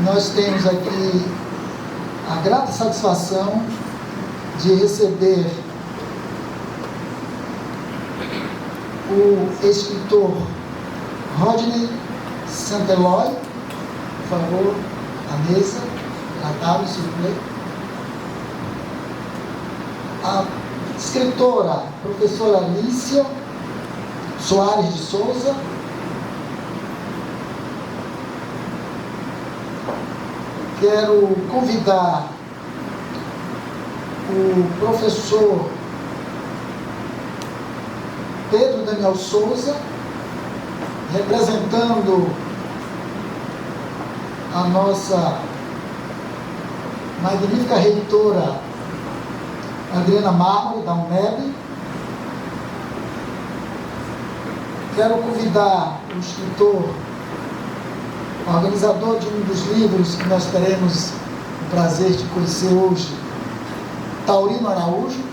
nós temos aqui a grata satisfação de receber o escritor Rodney Santeloy. Por favor, a mesa, a table, s'il vous plaît. A escritora, professora Alicia Soares de Souza. Quero convidar o professor Pedro Daniel Souza, representando a nossa magnífica reitora Adriana Mármore, da UNEB. Quero convidar o escritor, organizador de um dos livros que nós teremos o prazer de conhecer hoje, Taurino Araújo.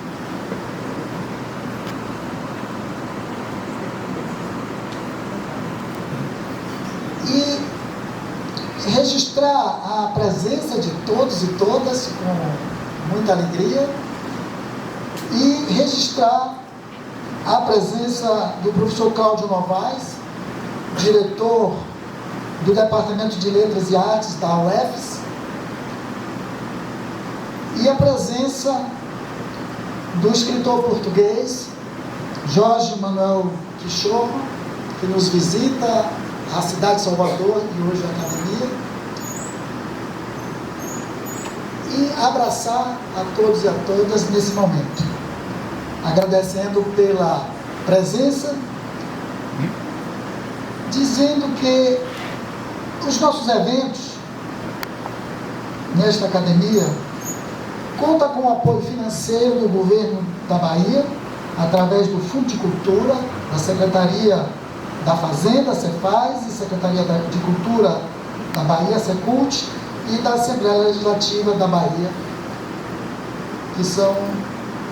E registrar a presença de todos e todas com muita alegria e registrar a presença do professor Cláudio Novaes, diretor do Departamento de Letras e Artes da UFES, e a presença do escritor português Jorge Manuel Quixomo, que nos visita a cidade de Salvador e hoje a academia, e abraçar a todos e a todas nesse momento, agradecendo pela presença, dizendo que os nossos eventos nesta academia contam com o apoio financeiro do governo da Bahia, através do Fundo de Cultura, da Secretaria da Fazenda, Cefaz, e Secretaria de Cultura da Bahia, Secult, e da Assembleia Legislativa da Bahia, que são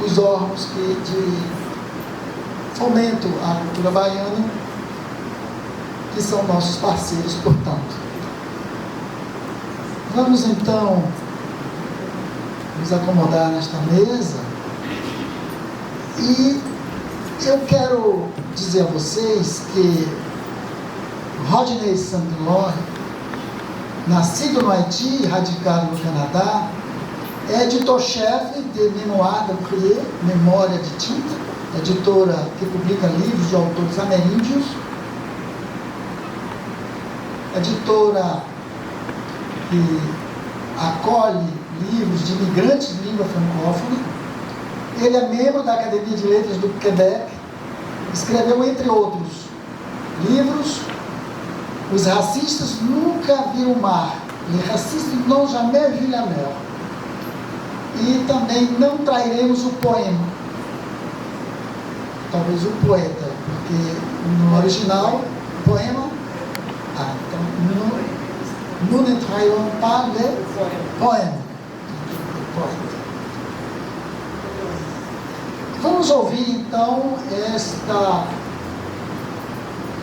os órgãos que de fomento à cultura baiana, que são nossos parceiros, portanto. Vamos então nos acomodar nesta mesa e eu quero dizer a vocês que Rodney Santeloy, nascido no Haiti e radicado no Canadá, é editor-chefe de Memoir d'Encrier, Memória de Tinta, editora que publica livros de autores ameríndios, editora que acolhe livros de imigrantes de língua francófona. Ele é membro da Academia de Letras do Quebec, escreveu, entre outros, livros Os Racistas Nunca Viram o Mar, Les Racistes N'ont Jamais Vu la Mer, e também Não Trairemos o Poema, talvez o poeta, porque no original, poema, então, Nous ne trairons pas le poema. Vamos ouvir então esta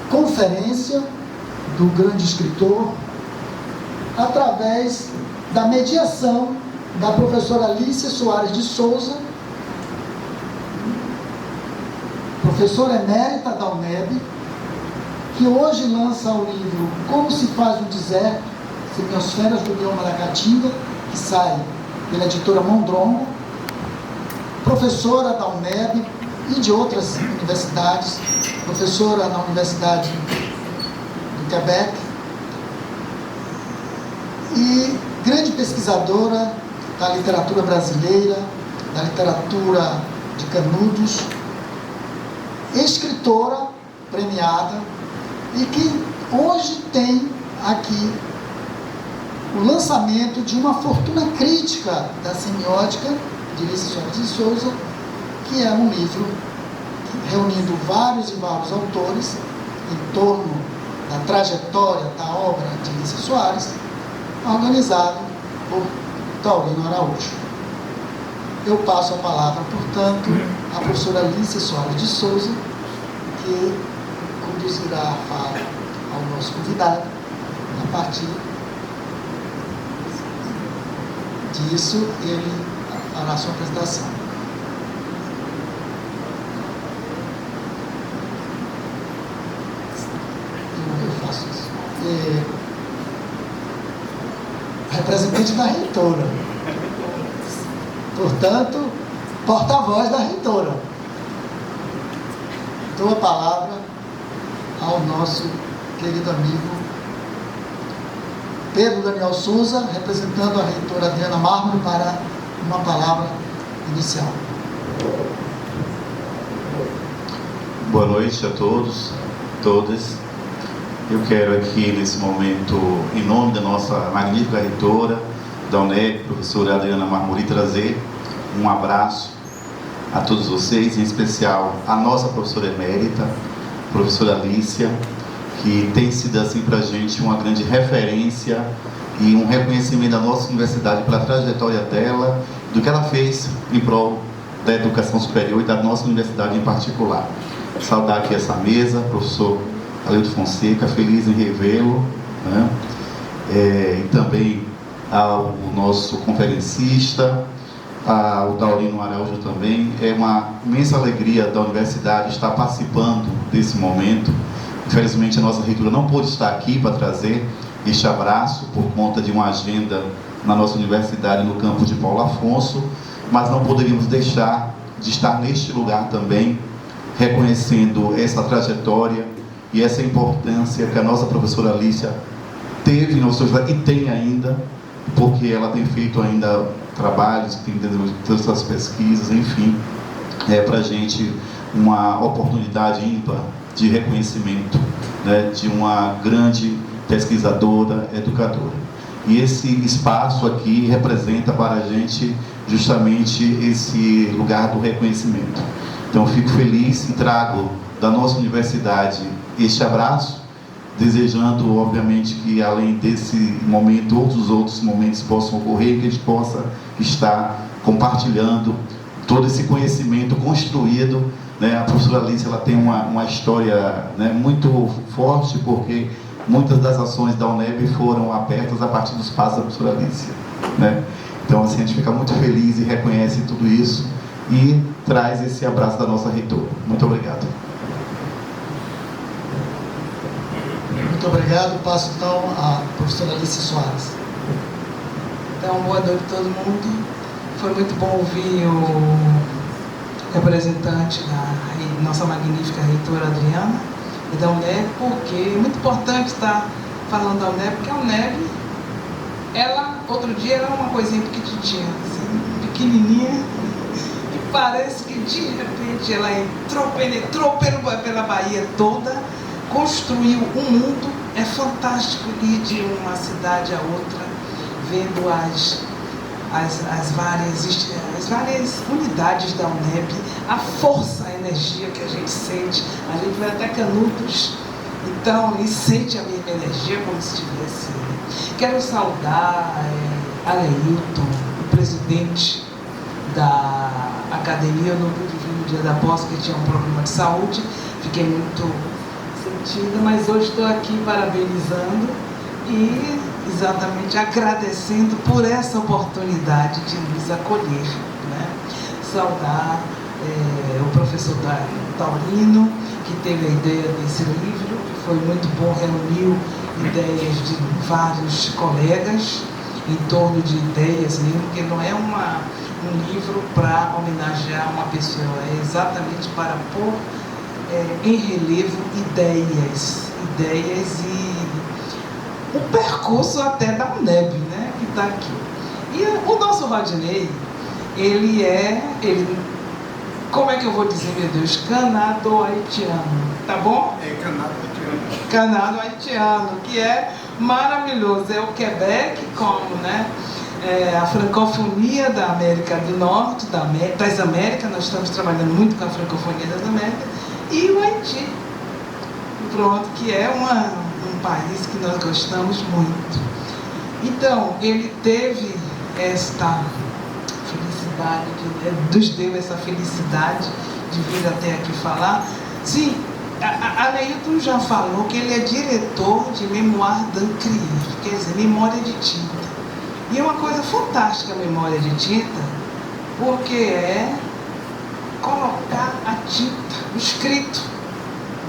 conferência do grande escritor através da mediação da professora Alicia Soares de Souza, professora emérita da UNEB, que hoje lança o livro Como se faz um deserto, Semiosferas do bioma da Caatinga, que sai pela editora Mondrongo, professora da UNEB e de outras universidades, professora na Universidade do Quebec e grande pesquisadora da literatura brasileira, da literatura de Canudos, escritora premiada e que hoje tem aqui o lançamento de uma fortuna crítica da semiótica de Alicia Soares de Souza, que é um livro reunindo vários e vários autores em torno da trajetória da obra de Alicia Soares, organizado por Taurino Araújo. Eu passo a palavra, portanto, à professora Alicia Soares de Souza, que conduzirá a fala ao nosso convidado a partir disso, ele fará a sua apresentação. Eu faço isso. Representante da reitora. Portanto, porta-voz da reitora. Dou a palavra ao nosso querido amigo Pedro Daniel Souza, representando a reitora Adriana Mármore, para uma palavra inicial. Boa noite a todos, todas. Eu quero aqui, nesse momento, em nome da nossa magnífica reitora, da UNEB, professora Adriana Mármore, trazer um abraço a todos vocês, em especial a nossa professora emérita, professora Alicia, que tem sido assim para a gente uma grande referência e um reconhecimento da nossa universidade pela trajetória dela, do que ela fez em prol da educação superior e da nossa universidade em particular. Saudar aqui essa mesa, professor Aleildo Fonseca, feliz em revê-lo, né? E também ao nosso conferencista, ao Daurino Araújo também. É uma imensa alegria da universidade estar participando desse momento. Infelizmente a nossa reitora não pôde estar aqui para trazer este abraço por conta de uma agenda na nossa universidade no campus de Paulo Afonso, mas não poderíamos deixar de estar neste lugar também, reconhecendo essa trajetória e essa importância que a nossa professora Alicia teve na sua vida e tem ainda, porque ela tem feito ainda trabalhos, tem desenvolvido suas pesquisas, enfim, para a gente uma oportunidade ímpar de reconhecimento, né, de uma grande pesquisadora, educadora. E esse espaço aqui representa para a gente justamente esse lugar do reconhecimento. Então, fico feliz e trago da nossa universidade este abraço, desejando, obviamente, que além desse momento, todos os outros momentos possam ocorrer, que a gente possa estar compartilhando todo esse conhecimento construído, né? A professora Alicia, ela tem uma história, né, muito forte, porque muitas das ações da UNEB foram abertas a partir dos passos da professora Alicia, né? Então, assim, a gente fica muito feliz e reconhece tudo isso e traz esse abraço da nossa reitora. Muito obrigado. Muito obrigado. Passo então à professora Alicia Soares. Então, boa noite a todo mundo. Foi muito bom ouvir o representante da nossa magnífica reitora Adriana e da UNEB, porque é muito importante estar falando da UNEB, porque a UNEB, ela, outro dia, era uma coisinha pequenininha, assim, pequenininha, e parece que de repente ela penetrou pela Bahia toda, construiu um mundo. É fantástico ir de uma cidade a outra, vendo as várias unidades da UNEB, a força, a energia que a gente sente. A gente vai até Canudos, então, e sente a mesma energia como se estivesse. Quero saudar Aleilton, o presidente da academia. Eu não pude vir no dia da posse, porque tinha um problema de saúde. Fiquei muito sentida, mas hoje estou aqui parabenizando e exatamente agradecendo por essa oportunidade de nos acolher, né? Saudar o professor Daurino, que teve a ideia desse livro, que foi muito bom, reuniu ideias de vários colegas em torno de ideias mesmo, porque não é um livro para homenagear uma pessoa, é exatamente para pôr em relevo ideias e o percurso até da UNEB, né, que está aqui. E o nosso Rodinei, ele, como é que eu vou dizer, meu Deus, canado-haitiano, tá bom? É canado-haitiano. Canado-haitiano, que é maravilhoso, é o Quebec como, né, a francofonia da América do Norte, das Américas. Nós estamos trabalhando muito com a francofonia das Américas, e o Haiti, pronto, que é um país que nós gostamos muito. Então, ele teve esta felicidade, nos deu essa felicidade de vir até aqui falar. Sim, a Aleilton já falou que ele é diretor de Mémoire d'Encrier, quer dizer, memória de tinta. E é uma coisa fantástica a memória de tinta, porque é colocar a tinta, o escrito,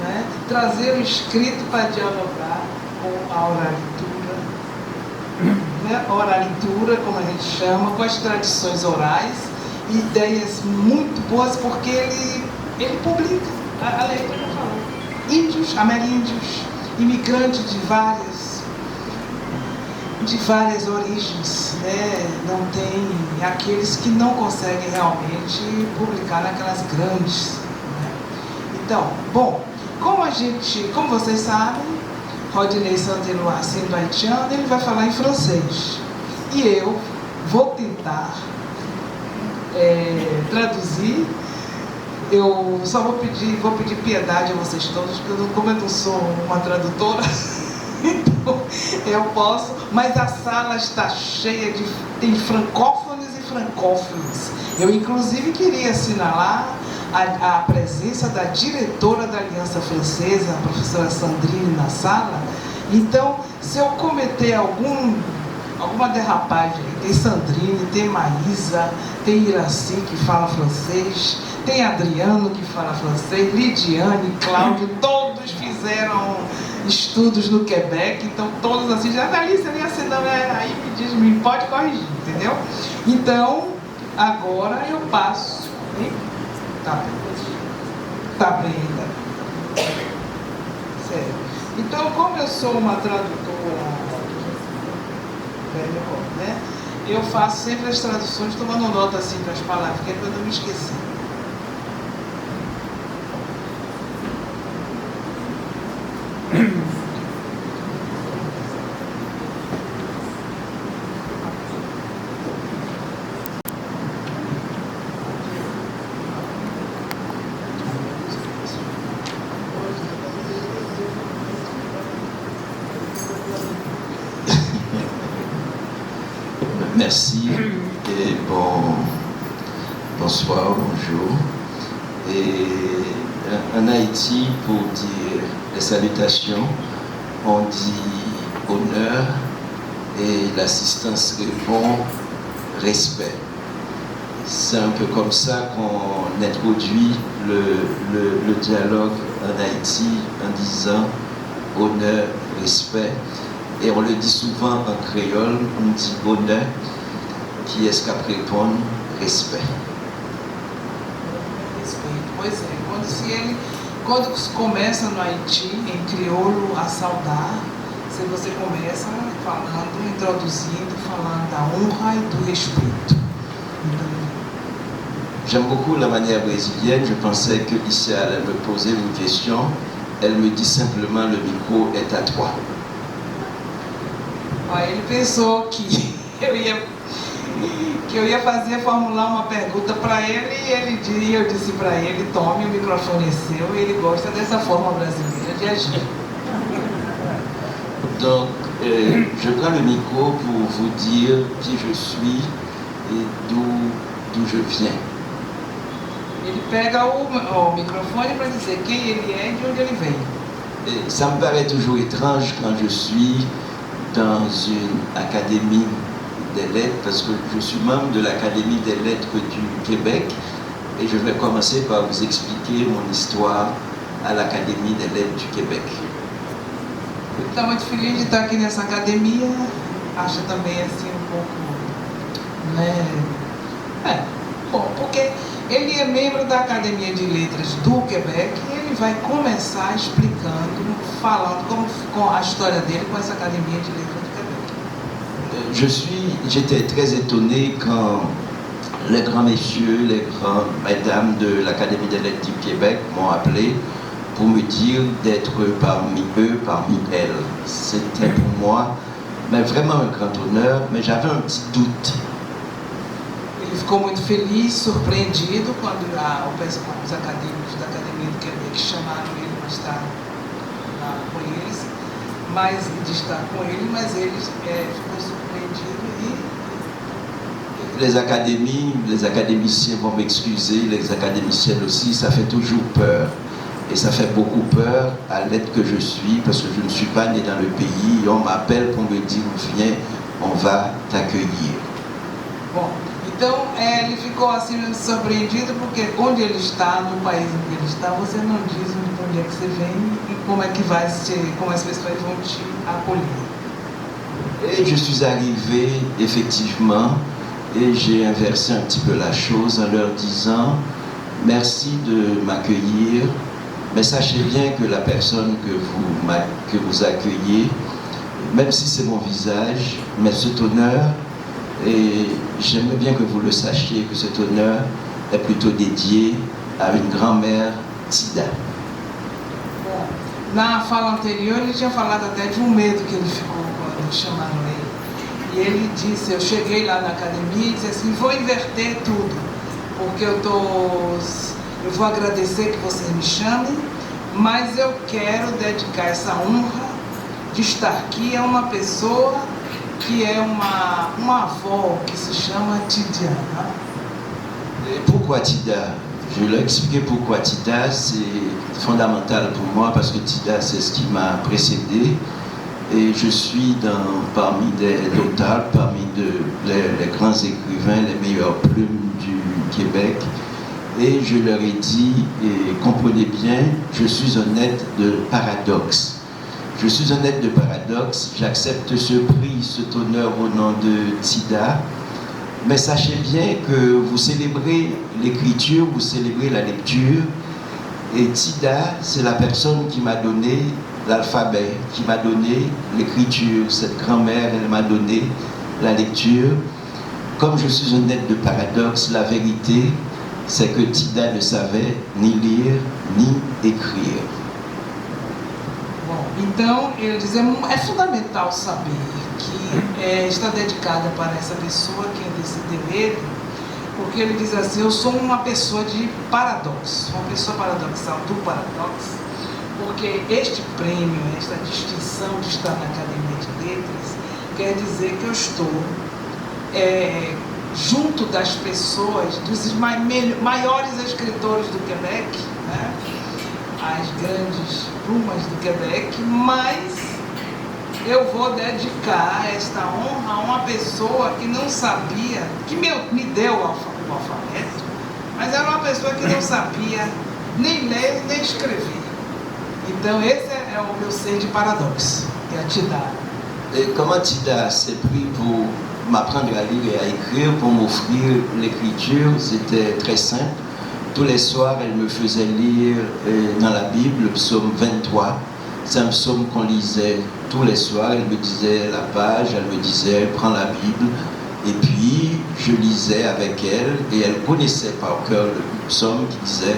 né? Trazer o escrito para dialogar com a oralitura, né? Oralitura, como a gente chama, com as tradições orais, ideias muito boas, porque ele publica, a letra já falou, índios, ameríndios, imigrantes de várias origens, né? Não tem aqueles que não conseguem realmente publicar naquelas grandes, né? Então, bom, como vocês sabem, Rodney Saint-Éloi, sendo haitiano, ele vai falar em francês. E eu vou tentar traduzir. Eu só vou pedir piedade a vocês todos, porque como eu não sou uma tradutora, então eu posso, mas a sala está cheia tem francófonos e francófilos. Eu inclusive queria assinalar a presença da diretora da Aliança Francesa, a professora Sandrine, na sala. Então, se eu cometer alguma derrapagem, tem Sandrine, tem Maísa, tem Iraci que fala francês, tem Adriano que fala francês, Lidiane, Cláudio, todos fizeram estudos no Quebec, então todos assim, Alice, aí me diz, me pode corrigir, entendeu? Então, agora eu passo. Tá bem ainda. Sério. Então, como eu sou uma tradutora, né? Eu faço sempre as traduções tomando nota assim para as palavras, que é para eu não me esquecer. Merci et bonsoir, bonjour. Et en Haïti, pour dire les salutations, on dit honneur et l'assistance répond respect. C'est un peu comme ça qu'on introduit le dialogue en Haïti en disant honneur, respect. Et on le dit souvent en créole, on dit honneur, qui est-ce qu'à répondre respect. Respeito, pois é, quando se começa no Haiti, em crioulo, a saudar, se você começa falando, introduzindo, falando da honra e do respeito. J'aime beaucoup la manière brésilienne. Je pensais que ici elle allait me poser une question. Elle me dit simplement le micro est à toi. Ele pensou que eu ia formular uma pergunta para ele e eu disse para ele, tome, o microfone é seu, e ele gosta dessa forma brasileira de agir. Donc, je prends le micro pour vous dire qui je suis et d'où je viens. Ele pega o microfone para dizer quem ele é e de onde ele vem. Et ça me paraît toujours étrange quand je suis dans une académie des lettres, parce que je suis membre de l'Académie des lettres du Québec, et je vais commencer par vous expliquer mon histoire à l'Académie des lettres du Québec. Estou muito feliz de estar aqui nessa academia, acho também assim pouco, né? Bom, porque ele é membro da Academia de Letras do Quebec e ele vai começar explicando, falando como ficou a história dele com essa Academia de Letras do Quebec. J'étais très étonné quand les grands messieurs, les grandes mesdames de l'Académie des lettres du Québec m'ont appelé pour me dire d'être parmi eux, parmi elles. C'était pour moi vraiment un grand honneur, mais j'avais un petit doute. Ele ficou muito feliz, surpreendido quando os acadêmicos da Academia do Quebec chamaram ele para estar com eles, mas ele ficou surpreendido Les académiciens vont m'excuser, les académiciennes aussi, ça fait toujours peur. Et ça fait beaucoup peur à l'être que je suis, parce que je ne suis pas né dans le pays. On m'appelle pour me dire, viens, on va t'accueillir. Bom, então ele ficou assim surpreendido porque onde ele está, no país em que ele está, você não diz de onde é que você vem e como é que como as pessoas vão te acolher. Et je suis arrivé effectivement et j'ai inversé un petit peu la chose en leur disant merci de m'accueillir, mais sachez bien que la personne que vous accueillez, même si c'est mon visage, mais cet honneur, et j'aimerais bien que vous le sachiez, que cet honneur est plutôt dédié à une grand-mère Tida. Bom, na fala anterior ele tinha falado até de medo que ele ficou quando chamaram ele. E ele disse, eu cheguei lá na academia e disse assim, vou inverter tudo, porque eu vou agradecer que vocês me chamem, mas eu quero dedicar essa honra de estar aqui a uma pessoa que é uma avó que se chama Tida. Et pourquoi Tida? Je leur ai expliqué pourquoi Tida, c'est fondamental pour moi parce que Tida c'est ce qui m'a précédé et je suis parmi des notables, parmi les grands écrivains, les meilleures plumes du Québec et je leur ai dit, et comprenez bien, je suis un être de paradoxe. Je suis un être de paradoxe, j'accepte ce prix, cet honneur au nom de Tida, mais sachez bien que vous célébrez l'écriture, vous célébrez la lecture, et Tida, c'est la personne qui m'a donné l'alphabet, qui m'a donné l'écriture. Cette grand-mère, elle m'a donné la lecture. Comme je suis un être de paradoxe, la vérité, c'est que Tida ne savait ni lire, ni écrire. Bom, então ele diz, é fundamental saber que está dedicada para essa pessoa que é desse dever, porque ele diz assim, eu sou uma pessoa de paradoxo, uma pessoa paradoxal do paradoxo, porque este prêmio, esta distinção de estar na Academia de Letras, quer dizer que eu estou junto das pessoas, dos maiores escritores do Quebec, né? As grandes plumas do Quebec, mas eu vou dedicar esta honra a uma pessoa que não sabia, que me deu o alfabeto, mas era uma pessoa que não sabia nem ler nem escrever. Então esse é o meu ser de paradoxo, que é a Tida. Et comment Tida s'est pris pour m'apprendre à lire et à écrire, pour m'offrir l'écriture, c'était très simple. Tous les soirs, elle me faisait lire dans la Bible le psaume 23. C'est un psaume qu'on lisait tous les soirs. Elle me disait la page, elle me disait prends la Bible. Et puis, je lisais avec elle et elle connaissait par cœur le psaume qui disait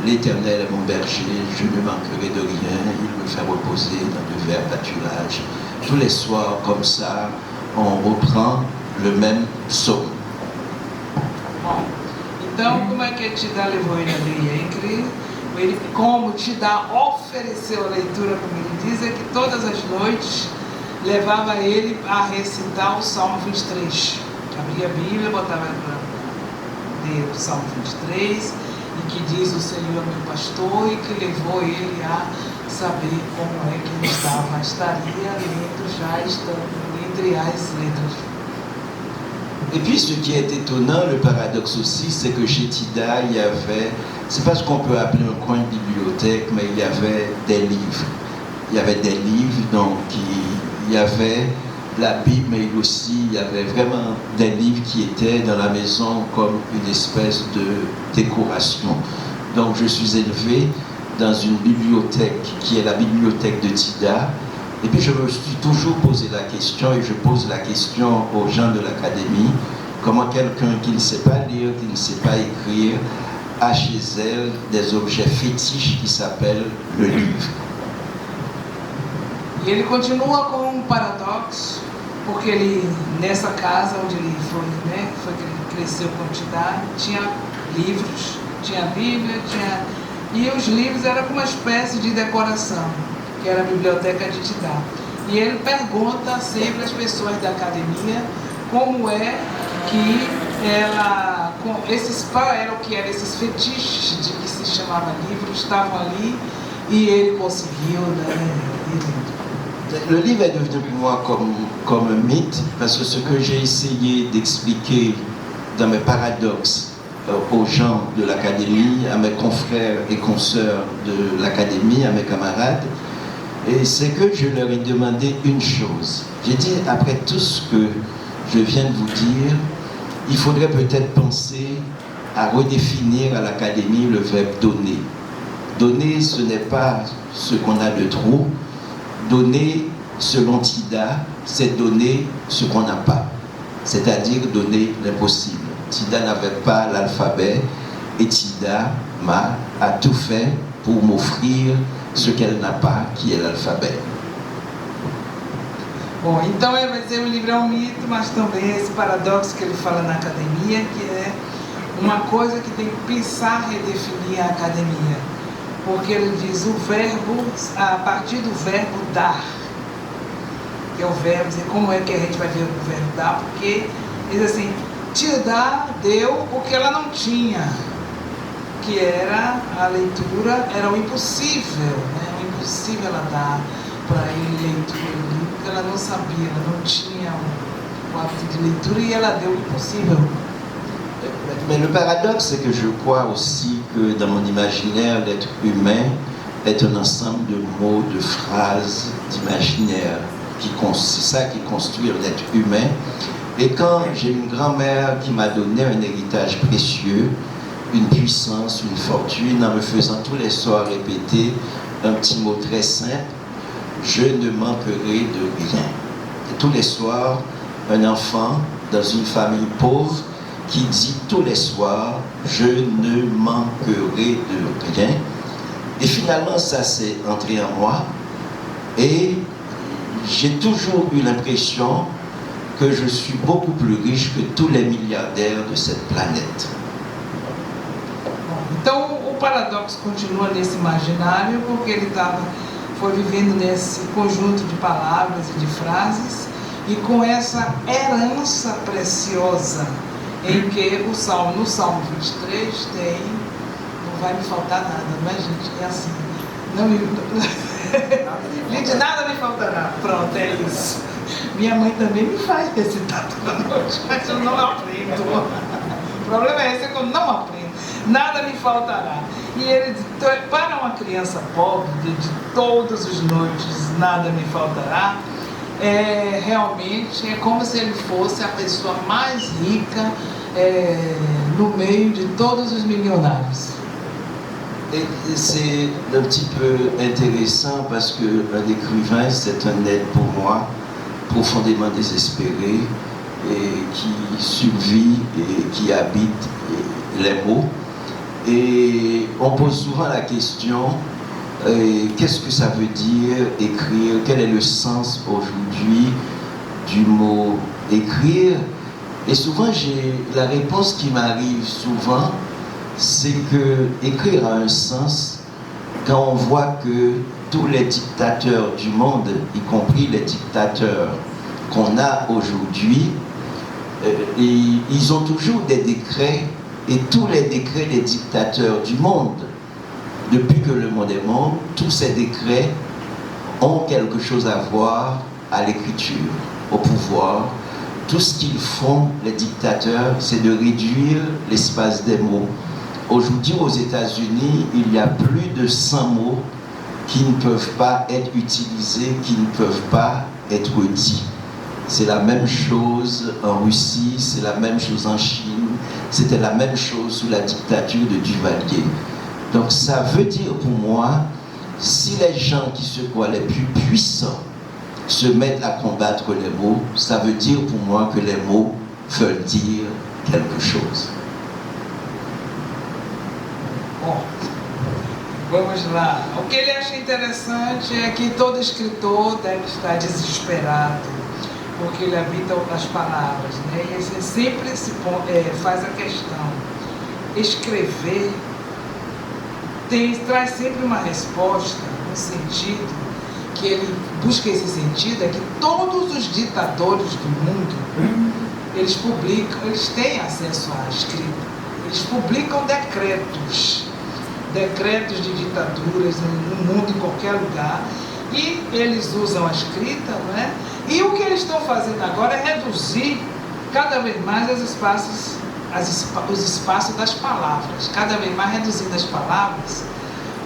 l'Éternel est mon berger, je ne manquerai de rien, il me fait reposer dans de verts pâturages. Tous les soirs, comme ça, on reprend le même psaume. Bom, então como é que Tida levou ele a ler e a escrever? Como Tida ofereceu a leitura, como ele diz, é que todas as noites levava ele a recitar o Salmo 23. Abria a Bíblia, botava ele para ler o Salmo 23, e que diz o Senhor meu pastor, e que levou ele a saber como é que ele estaria lendo, já estando entre as letras. Et puis ce qui est étonnant, le paradoxe aussi, c'est que chez Tida, il y avait, c'est pas ce qu'on peut appeler un coin de bibliothèque, mais il y avait des livres. Il y avait des livres, donc il y avait la Bible, mais aussi il y avait vraiment des livres qui étaient dans la maison comme une espèce de décoration. Donc je suis élevé dans une bibliothèque qui est la bibliothèque de Tida. Et puis je me suis toujours posé la question, et je pose la question aux gens de l'académie, comment quelqu'un qui ne sait pas lire, qui ne sait pas écrire, a chez elle des objets fétiches qui s'appellent le livre. E ele continua com um paradoxo, porque ele, nessa casa onde ele foi que ele cresceu com Tida, tinha livros, tinha a Bíblia, e os livros eram como uma espécie de decoração, que era a biblioteca de Tida. E ele pergunta sempre às pessoas da academia como é que ela, qual era o que eram esses fetiches de que se chamava livro, estavam ali, e ele conseguiu, né? Le livre est devenu pour moi comme un mythe, parce que ce que j'ai essayé d'expliquer dans mes paradoxes aux gens de l'académie, à mes confrères et consoeurs de l'académie, à mes camarades, et c'est que je leur ai demandé une chose. J'ai dit, après tout ce que je viens de vous dire, il faudrait peut-être penser à redéfinir à l'académie le verbe donner. Donner, ce n'est pas ce qu'on a de trop. Donner, selon Tida, c'est donner ce qu'on n'a pas. C'est-à-dire donner l'impossible. Tida n'avait pas l'alphabet et Tida a tout fait pour m'offrir ce qu'elle n'a pas, qui é l'alphabet. Bom, então vai dizer o livro é um mito, mas também esse paradoxo que ele fala na academia, que é uma coisa que tem que pensar redefinir a academia. Porque ele diz o verbo, a partir do verbo dar, que é o verbo, dizer, como é que a gente vai ver o verbo dar? Porque ele diz assim, Tida deu o que ela não tinha, que era a leitura, era o impossível, né? O impossível ela dar para ele leitura, porque ela não sabia, ela não tinha o hábito de leitura e ela deu o impossível. Mais le paradoxe, c'est que je crois aussi que dans mon imaginaire, l'être humain est un ensemble de mots, de phrases, d'imaginaire. C'est ça qui construit l'être humain. Et quand j'ai une grand-mère qui m'a donné un héritage précieux, une puissance, une fortune, en me faisant tous les soirs répéter un petit mot très simple, je ne manquerai de rien. Et tous les soirs, un enfant dans une famille pauvre qui dit tous les soirs, je ne manquerai de rien. Et finalement, ça s'est entré en moi. Et j'ai toujours eu l'impression que je suis beaucoup plus riche que tous les milliardaires de cette planète. Então o paradoxo continua nesse imaginário, porque ele foi vivendo nesse conjunto de palavras e de frases, e com essa herança preciosa, em que no Salmo 23 tem, não vai me faltar nada, não é, gente? É assim, não me... Gente, nada me faltará. Pronto, é isso. Minha mãe também me faz recitar toda noite, mas eu não aprendo. O problema é esse, é que eu não aprendo. Nada me faltará. E ele, para uma criança pobre, de todas as noites, nada me faltará, realmente é como se ele fosse a pessoa mais rica no meio de todos os milionários. Et c'est un petit peu intéressant parce qu'un écrivain, c'est un être pour moi profondément désespéré et qui survit et qui habite les mots. Et on pose souvent la question, qu'est-ce que ça veut dire écrire? Quel est le sens aujourd'hui du mot écrire? Et souvent, la réponse qui m'arrive souvent, c'est que écrire a un sens quand on voit que tous les dictateurs du monde, y compris les dictateurs qu'on a aujourd'hui, ils ont toujours des décrets, et tous les décrets des dictateurs du monde, depuis que le monde est monde, tous ces décrets ont quelque chose à voir à l'écriture, au pouvoir. Tout ce qu'ils font, les dictateurs, c'est de réduire l'espace des mots. Aujourd'hui, aux États-Unis, il y a plus de 100 mots qui ne peuvent pas être utilisés, qui ne peuvent pas être dits. C'est la même chose en Russie, c'est la même chose en Chine, c'était la même chose sous la dictature de Duvalier. Donc ça veut dire pour moi, si les gens qui se croient les plus puissants se mettent à combattre les mots, ça veut dire pour moi que les mots veulent dire quelque chose. Bom, vamos lá. O que ele acha interessante é que todo escritor deve estar desesperado, porque ele habita as palavras, né? E ele sempre faz a questão. Escrever traz sempre uma resposta, um sentido, que ele busca esse sentido, é que todos os ditadores do mundo, eles publicam, eles têm acesso à escrita, eles publicam decretos de ditaduras no mundo, em qualquer lugar, E eles usam a escrita, não é? E o que eles estão fazendo agora é reduzir cada vez mais os espaços das palavras, cada vez mais reduzindo as palavras,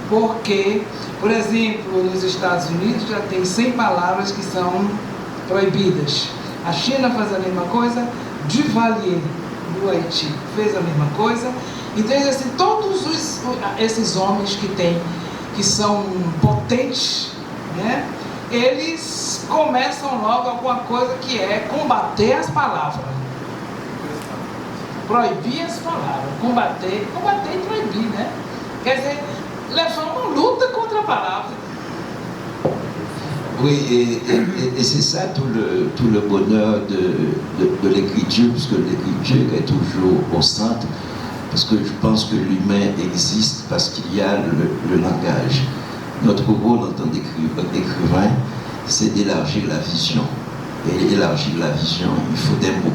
porque, por exemplo, nos Estados Unidos já tem 100 palavras que são proibidas. A China faz a mesma coisa, Duvalier, do Haiti, fez a mesma coisa. Então, assim, todos esses homens que são potentes, né, eles começam logo alguma coisa que é combater as palavras. Proibir as palavras, combater e proibir, né? Quer dizer, levar uma luta contra a palavra. Oui, et c'est ça tout le bonheur de l'écriture, puisque l'écriture est toujours au centre, parce que je pense que l'humain existe parce qu'il y a le langage. Notre rôle en tant qu'écrivain, c'est d'élargir la vision. Et élargir la vision, il faut des mots.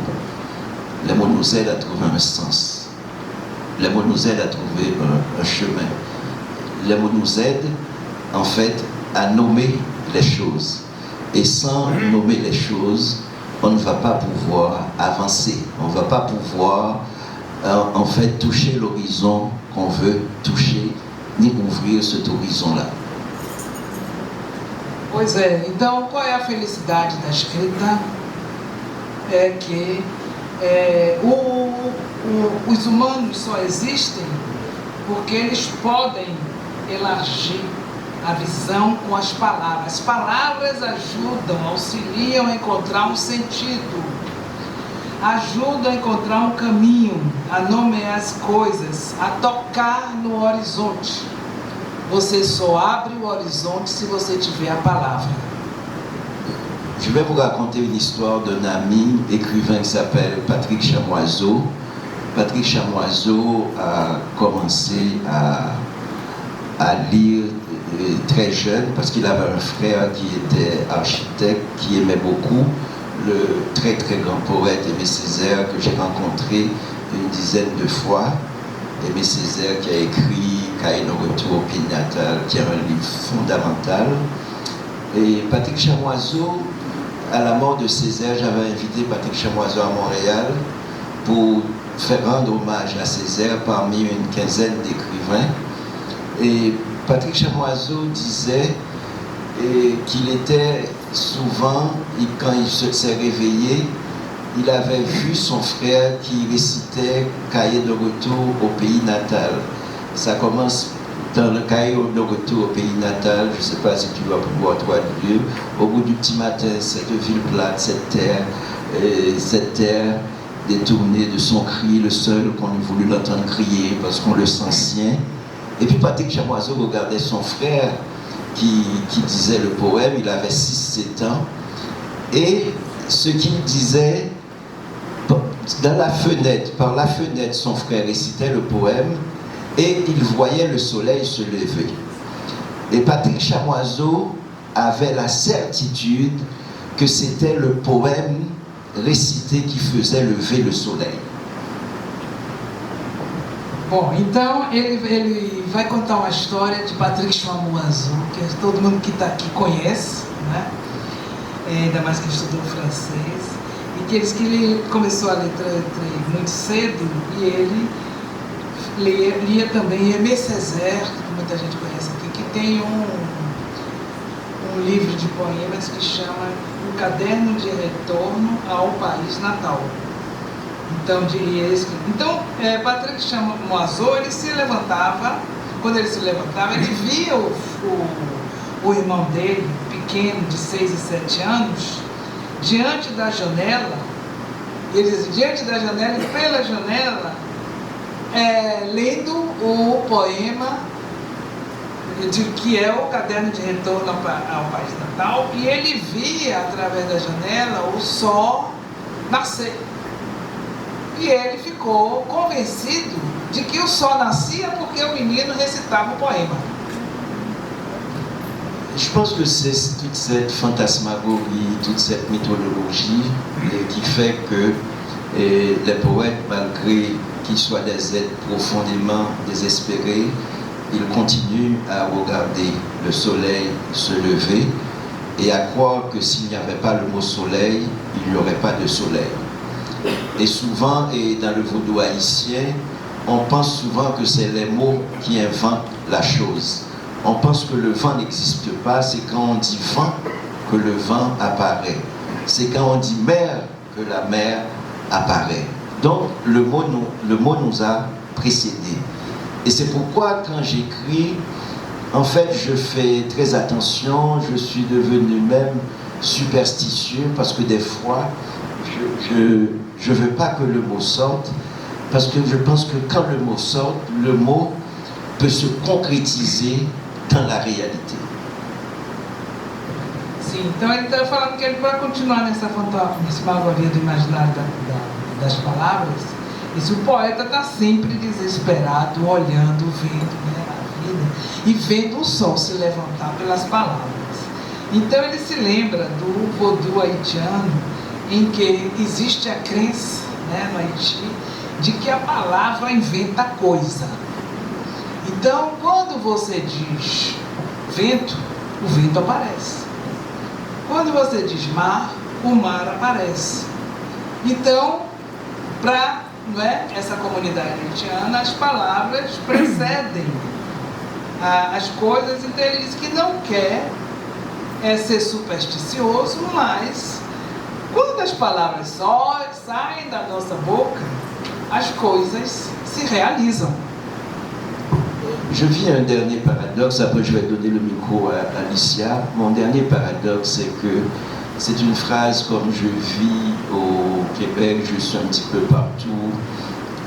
Les mots nous aident à trouver un sens. Les mots nous aident à trouver un chemin. Les mots nous aident, en fait, à nommer les choses. Et sans nommer les choses, on ne va pas pouvoir avancer. On ne va pas pouvoir, en fait, toucher l'horizon qu'on veut toucher, ni ouvrir cet horizon-là. Pois é, então qual é a felicidade da escrita? É que os humanos só existem porque eles podem elargir a visão com as palavras. As palavras ajudam, auxiliam a encontrar um sentido, ajudam a encontrar um caminho, a nomear as coisas, a tocar no horizonte. Você só abre o horizonte se você tiver a palavra. Je vais vous raconter une histoire d'un ami écrivain qui s'appelle Patrick Chamoiseau. Patrick Chamoiseau a commencé à lire très jeune parce qu'il avait un frère qui était architecte, qui aimait beaucoup le très très grand poète Aimé Césaire que j'ai rencontré une dizaine de fois. Aimé Césaire qui a écrit Cahiers de retour au pays natal, qui est un livre fondamental. Et Patrick Chamoiseau, à la mort de Césaire, j'avais invité Patrick Chamoiseau à Montréal pour faire rendre hommage à Césaire parmi une quinzaine d'écrivains. Et Patrick Chamoiseau disait qu'il était souvent, quand il s'est réveillé, il avait vu son frère qui récitait Cahiers de retour au pays natal. Ça commence dans le Cahier de retour au pays natal, je ne sais pas si tu vas pouvoir traduire, au bout du petit matin, cette ville plate, cette terre détournée de son cri, le seul qu'on ait voulu l'entendre crier parce qu'on le sent sien. Et puis Patrick Chamoiseau regardait son frère qui disait le poème, il avait 6-7 ans, et ce qu'il disait, dans la fenêtre, par la fenêtre, son frère récitait le poème, et il voyait le soleil se lever. Et Patrick Chamoiseau avait la certitude que c'était le poème récité qui faisait lever le soleil. Bom, então ele vai contar uma história de Patrick Chamoiseau, que todo mundo que está aqui conhece, né? Ainda mais que estudou francês, e que ele começou a ler muito cedo, e ele lia também Aimé Césaire, que muita gente conhece aqui, que tem um livro de poemas que chama O Caderno de Retorno ao País Natal. Então, Patrick Chamoiseau, ele se levantava, quando ele se levantava, ele via o irmão dele, pequeno, de 6 e 7 anos, diante da janela, e pela janela, lendo o poema que é o Caderno de Retorno ao País Natal, e ele via através da janela o sol nascer. E ele ficou convencido de que o sol nascia porque o menino recitava o poema. Je pense que c'est toute cette fantasmagorie, toute cette mythologie qui fait que les poètes, malgré qu'ils soient des êtres profondément désespérés, il continue à regarder le soleil se lever et à croire que s'il n'y avait pas le mot soleil, il n'y aurait pas de soleil. Et souvent, et dans le vaudou haïtien, on pense souvent que c'est les mots qui inventent la chose. On pense que le vent n'existe pas, c'est quand on dit vent que le vent apparaît. C'est quand on dit mer que la mer apparaît. Donc le mot nous a précédés. Et c'est pourquoi quand j'écris, en fait je fais très attention, je suis devenu même superstitieux parce que des fois je veux pas que le mot sorte, parce que je pense que quand le mot sort, le mot peut se concrétiser dans la réalité. Sim, então ele está falando que ele vai continuar nessa alegoria do imaginário das palavras. E se o poeta está sempre desesperado, olhando, vendo, né, a vida e vendo o sol se levantar pelas palavras. Então ele se lembra do vodú haitiano, em que existe a crença, né, no Haiti, de que a palavra inventa coisa. Então, quando você diz vento, o vento aparece. Quando você diz mar, o mar aparece. Então, para essa comunidade haitiana, as palavras precedem as coisas. Então, ele diz que não quer ser supersticioso, mas quando as palavras só saem da nossa boca, as coisas se realizam. Je vis un dernier paradoxe, après je vais donner le micro à Alicia. Mon dernier paradoxe, c'est que c'est une phrase comme je vis au Québec, je suis un petit peu partout,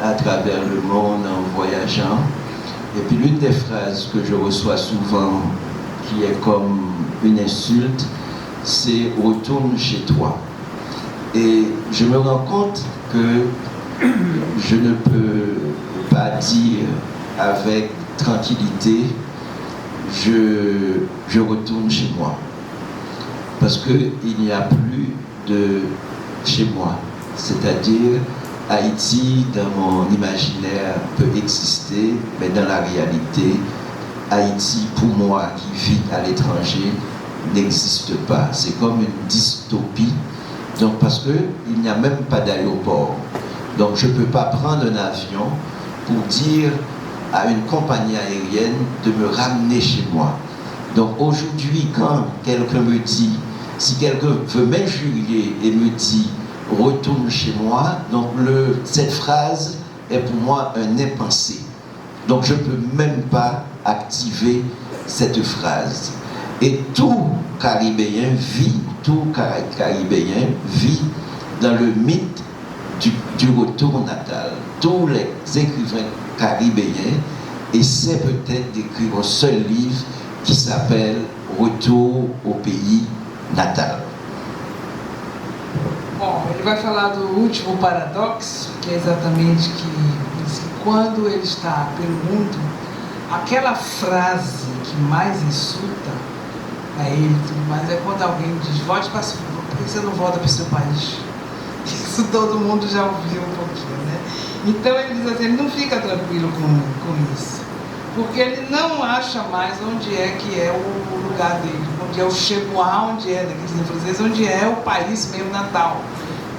à travers le monde en voyageant. Et puis l'une des phrases que je reçois souvent, qui est comme une insulte, c'est « retourne chez toi ». Et je me rends compte que je ne peux pas dire avec tranquillité, je retourne chez moi. Parce qu'il n'y a plus de chez moi. C'est-à-dire, Haïti, dans mon imaginaire, peut exister, mais dans la réalité, Haïti, pour moi, qui vis à l'étranger, n'existe pas. C'est comme une dystopie. Donc, parce qu'il n'y a même pas d'aéroport. Donc, je ne peux pas prendre un avion pour dire à une compagnie aérienne de me ramener chez moi. Donc aujourd'hui, quand quelqu'un me dit, si quelqu'un veut m'injurier et me dit « retourne chez moi », donc cette phrase est pour moi un impensé. Donc je ne peux même pas activer cette phrase. Et tout Caribéen vit dans le mythe du retour natal. Tous les écrivains caribéens essaient peut-être d'écrire un seul livre qui s'appelle Retour au pays natal. Bom, ele vai falar do último paradoxo, que é exatamente que quando ele está pelo mundo, aquela frase que mais insulta a ele, mas é quando alguém diz, volte para sua, por que você não volta para o seu país? Isso todo mundo já ouviu um pouquinho, né? Então ele diz assim, ele não fica tranquilo com isso, porque ele não acha mais onde é que é o lugar dele, onde é o chez moi, onde é, daqueles franceses, onde é o país meu natal,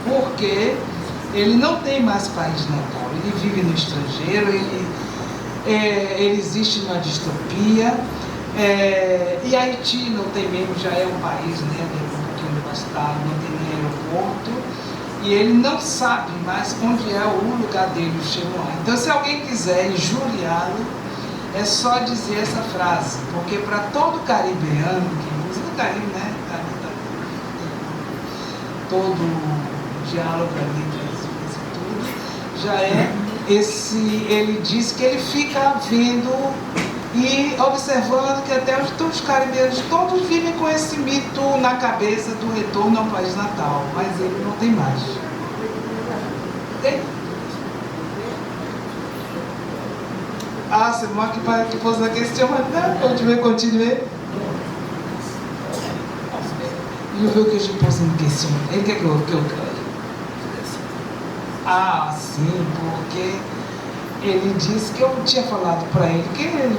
porque ele não tem mais país natal, ele vive no estrangeiro, ele existe numa distopia, e Haiti não tem mesmo, já é um país, né, um pouquinho devastado, não tem nem aeroporto, e ele não sabe mais onde é o lugar dele, o chez moi. Então, se alguém quiser injuriá-lo, é só dizer essa frase, porque para todo caribeano que usa, no Caribe, né, todo o diálogo ali, tudo, já é ele diz que ele fica vendo e observando que até os caribeanos todos vivem com esse mito na cabeça do retorno ao país natal, mas ele não tem mais. Ah, c'est moi qui pose la question maintenant? Tu veux continuer? Il veut que je pose une question. Ele quer que eu Ah, sim, porque ele disse que eu tinha falado para ele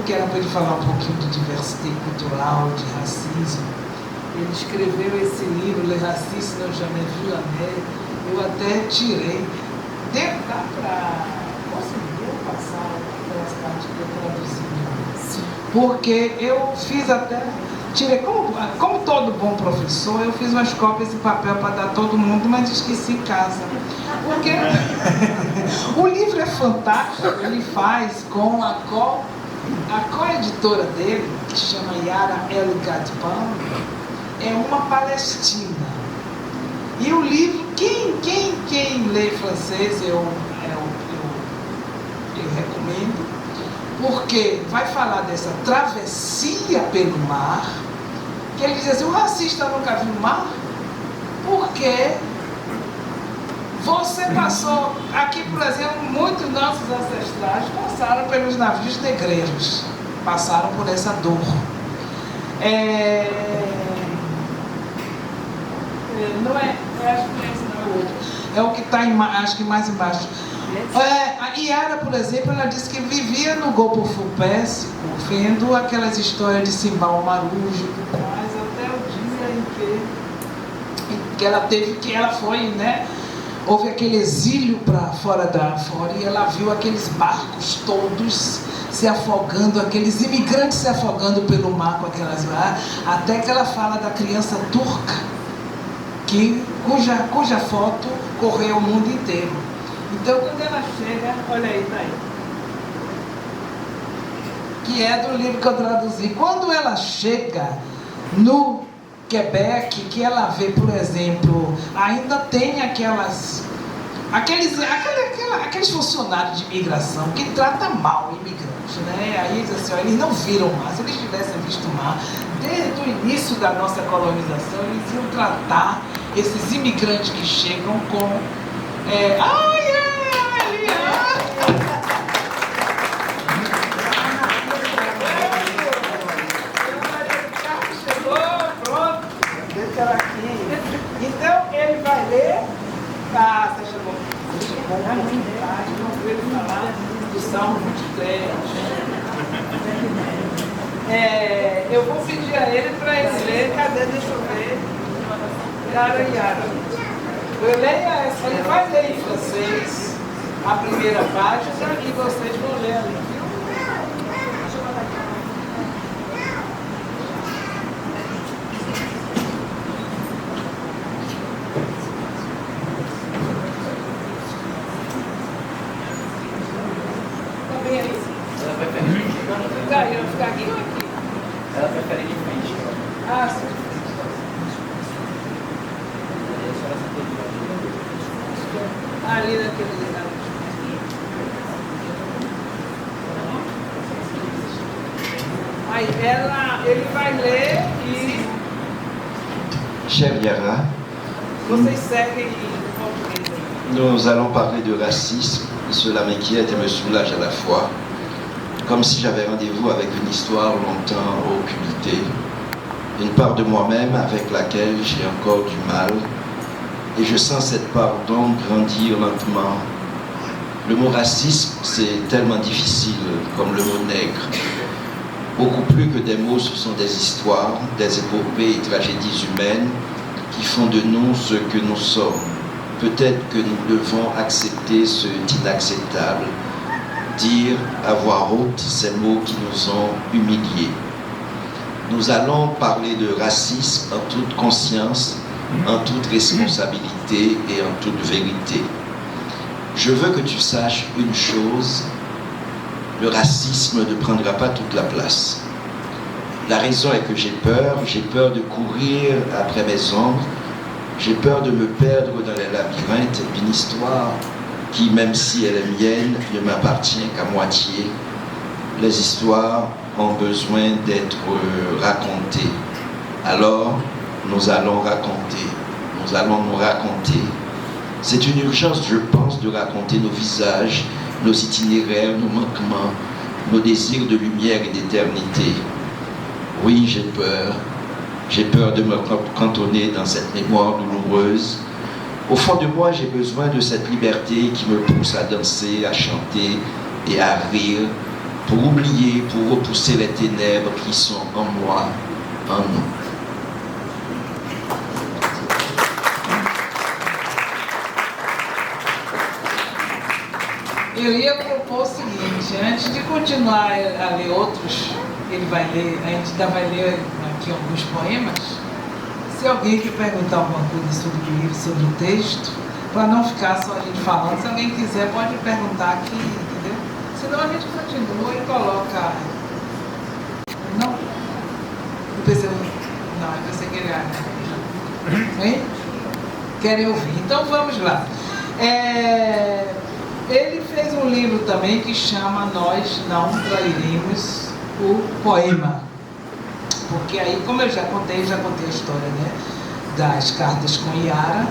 que era para ele falar um pouquinho de diversidade cultural, de racismo. Ele escreveu esse livro, Le Racisme no Jamais Vu la Mer. Eu até tirei. Dá para conseguir passar aquelas partes que eu traduzi. Porque eu fiz até. Tirei, como todo bom professor, eu fiz umas cópias de papel para dar a todo mundo, mas esqueci em casa. Porque o livro é fantástico, ele faz com a co-editora dele, que se chama Yara El Gadban, é uma palestina. E o livro, quem lê francês, eu recomendo, porque vai falar dessa travessia pelo mar, que ele diz assim, o racista nunca viu o mar, porque você passou, aqui por exemplo, muitos nossos ancestrais passaram pelos navios negreiros, passaram por essa dor. Não é, acho que esse não é o outro, é o que está, acho que mais embaixo. A Yara, por exemplo, ela disse que vivia no Golfo Pérsico, vendo aquelas histórias de Simbal Marujo e tudo mais, até o dia em que ela foi, né? Houve aquele exílio para fora e ela viu aqueles barcos todos se afogando, aqueles imigrantes se afogando pelo mar com aquelas até que ela fala da criança turca, cuja foto correu o mundo inteiro. Então, quando ela chega, olha aí, tá aí. Que é do livro que eu traduzi. Quando ela chega no Quebec, que ela vê, por exemplo, ainda tem aqueles funcionários de imigração que tratam mal o imigrante, né? Aí diz assim, ó, eles não viram o mar. Se eles tivessem visto o mar, desde o início da nossa colonização, eles iam tratar esses imigrantes que chegam com... Então ele vai ler, você chegou ele falar do Salmo 23. Eu vou pedir a ele para ele ler, cadê, deixa eu ver, Yara. Ele vai ler em francês a primeira página e vocês vão ler ali. Ela prefere ficar aqui ou aqui? Ela prefere de frente. Ah, sim. Ali naquele lugar. Aí ele vai ler e... Chère Yara, vocês seguem em português. nous allons parler de racisme. Cela m'inquiète et me soulage à la fois, comme si j'avais rendez-vous avec une histoire longtemps occultée, une part de moi-même avec laquelle j'ai encore du mal, et je sens cette part d'ombre grandir lentement. Le mot racisme, c'est tellement difficile, comme le mot nègre. Beaucoup plus que des mots, ce sont des histoires, des épopées et tragédies humaines qui font de nous ce que nous sommes. Peut-être que nous devons accepter ce d'inacceptable, dire à voix haute ces mots qui nous ont humiliés. Nous allons parler de racisme en toute conscience, en toute responsabilité et en toute vérité. Je veux que tu saches une chose, le racisme ne prendra pas toute la place. La raison est que j'ai peur de courir après mes ombres, j'ai peur de me perdre dans les labyrinthes d'une histoire qui, même si elle est mienne, ne m'appartient qu'à moitié. Les histoires ont besoin d'être racontées. Alors, nous allons nous raconter. C'est une urgence, je pense, de raconter nos visages, nos itinéraires, nos manquements, nos désirs de lumière et d'éternité. Oui, j'ai peur de me cantonner dans cette mémoire douloureuse. Au fond de moi, j'ai besoin de cette liberté qui me pousse à danser, à chanter, et à rire, pour oublier, pour repousser les ténèbres qui sont en moi, en nous. Eu ia propor o seguinte, antes de continuar a ler outros, ele vai ler, a gente ainda vai ler aqui alguns poemas. Se alguém quer perguntar alguma coisa sobre o livro, sobre o texto, para não ficar só a gente falando, se alguém quiser pode perguntar aqui, entendeu? Senão a gente continua e coloca. Não? Eu pensei, não, eu pensei que ele era. Hein? Querem ouvir? Então vamos lá. Ele fez um livro também que chama Nós Não Trairemos o Poema. Porque aí, como eu já contei a história, né, das cartas com Yara,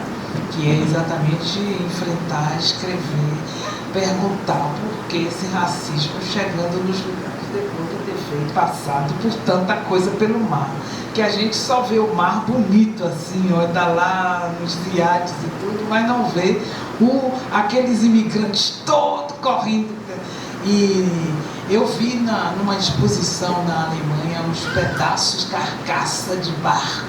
que é exatamente enfrentar, escrever, perguntar por que esse racismo chegando nos lugares depois de ter passado por tanta coisa pelo mar. Que a gente só vê o mar bonito assim, ó, tá lá nos iates e tudo, mas não vê aqueles imigrantes todos correndo. E eu vi numa exposição na Alemanha uns pedaços, carcaça de barco.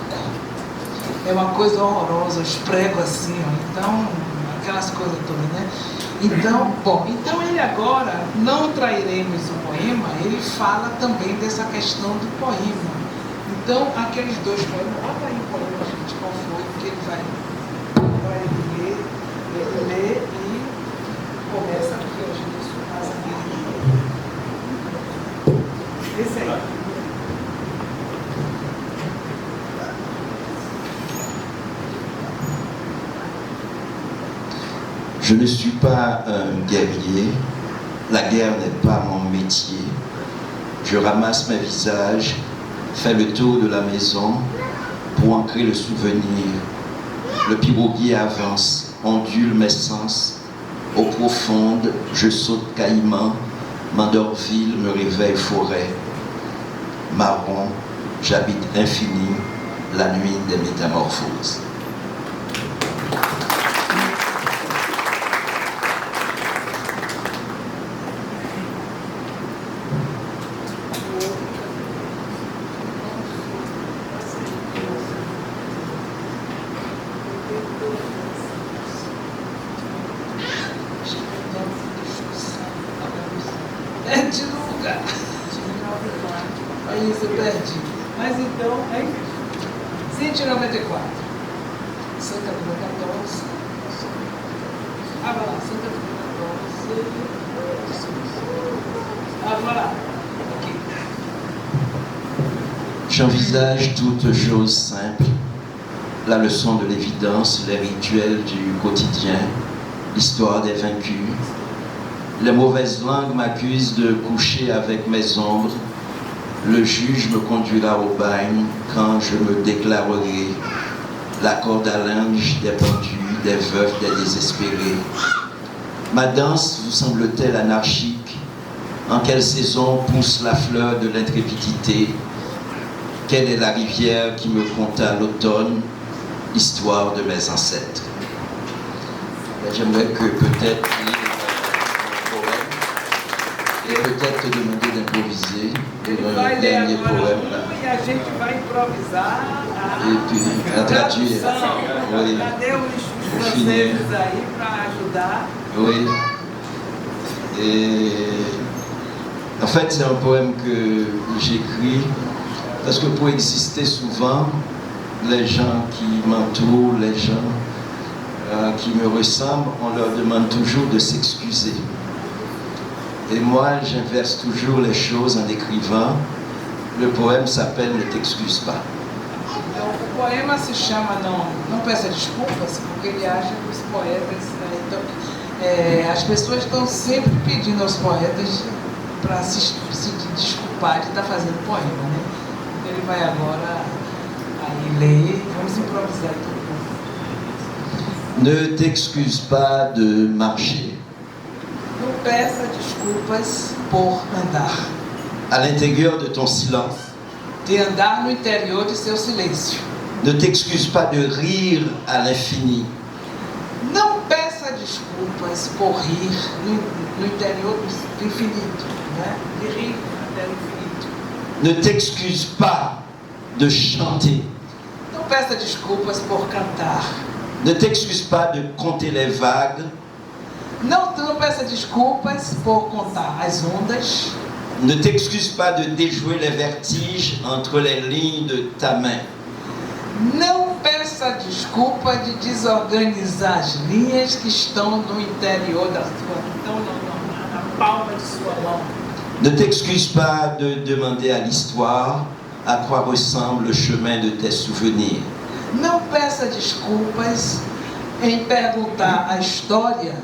É uma coisa horrorosa, os pregos assim, ó, então, aquelas coisas todas, né? Então, bom, então ele agora, Não Trairemos o Poema, ele fala também dessa questão do poema. Então, aqueles dois poemas, bota aí o poema, gente, qual foi, porque ele vai ele lê e começa aqui, a gente faz aqui. Esse aí. Je ne suis pas un guerrier, la guerre n'est pas mon métier. Je ramasse mes visages, fais le tour de la maison pour ancrer le souvenir. Le piroguier avance, ondule mes sens. Au profonde, je saute caïman, Mandorville me réveille forêt. Marron, j'habite infini, la nuit des métamorphoses. Perdi no lugar. É isso, eu perdi. Mas então, aí, 194. Santa Cruz 14. Ah, vai lá, Santa Cruz 14. Ah, vai lá. Aqui. J'envisage toutes choses simples, la leçon de l'évidence, les rituels du quotidien, l'histoire des vaincus. Les mauvaises langues m'accusent de coucher avec mes ombres. Le juge me conduira au bagne quand je me déclarerai la corde à linge des pendus, des veufs, des désespérés. Ma danse vous semble-t-elle anarchique? En quelle saison pousse la fleur de l'intrépidité? Quelle est la rivière qui me conta l'automne? Histoire de mes ancêtres. J'aimerais que peut-être et peut-être te demander d'improviser le dernier poème. E a gente vai improvisar Et puis à traduire. Oui. Cadê os Pour finir. franceses aí para ajudar? Oui. Et en fait, c'est un poème que j'écris parce que pour exister souvent, les gens qui m'entourent, les gens qui me ressemblent, on leur demande toujours de s'excuser. Et moi, j'inverse toujours les choses en écrivant. Le poème s'appelle Ne t'excuse pas. Então, o poema se chama Não Peça Desculpas, porque ele acha que os poetas... as pessoas estão sempre pedindo aos poetas para se desculpar de estar fazendo poema, né? Ele vai agora aí ler, vamos improvisar tudo. Ne t'excuse pas de marcher. Não peça desculpas por andar. À l'intérieur de ton silence. De andar no interior de seu silêncio. Ne t'excuse pas de rire à l'infini. Não peça desculpas por rir no interior do infinito, né? De rir até o infinito. Ne t'excuse pas de chanter. Não peça desculpas por cantar. Ne t'excuse pas de compter les vagues. Não peça desculpas por contar as ondas. Ne t'excuse pas de déjouer les vertiges entre les lignes de ta main. Não peça desculpa de desorganizar as linhas que estão no interior da sua, estão na palma de sua mão. Ne t'excuse pas de demander à l'histoire à quoi ressemble le chemin de tes souvenirs. Não peça desculpas em perguntar à história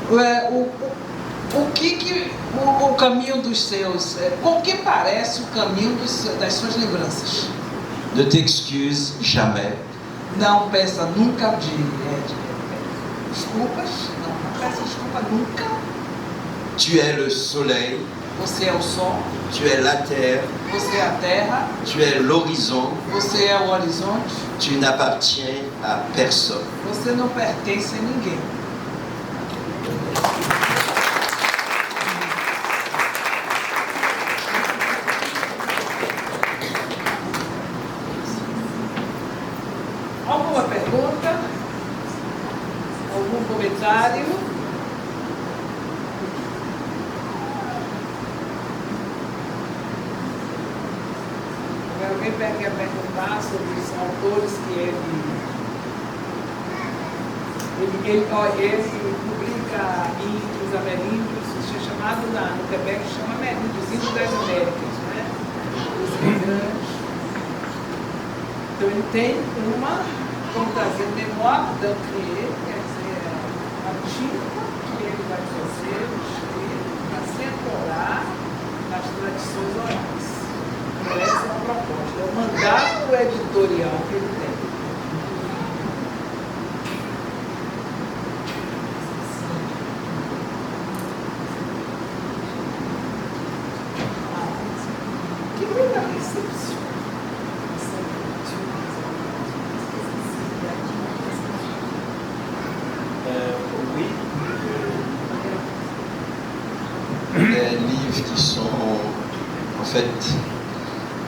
o caminho dos seus, com que parece o caminho das suas lembranças. Ne t'excuse jamais. Não peça nunca desculpas, não peça desculpa nunca. Tu es le soleil, Você é o sol, tu es la terre, você é a terra, tu es l'horizon, você é o horizonte, tu n'appartiens à personne. você não pertence a ninguém. Alguma pergunta? Algum comentário? Alguém quer perguntar sobre os autores que ele publica em Os Ameríndios, isso é chamado no Quebec, chama Ameríndios, Índios das Américas, né? Os imigrantes. Então ele tem vamos trazer memória d'Encrier, quer dizer, a tinta que ele vai fazer, para se ancorar nas tradições orais. Então essa é a proposta, é o mandato editorial que ele tem. Que muita recepção. Oui. Les livres qui sont, en fait,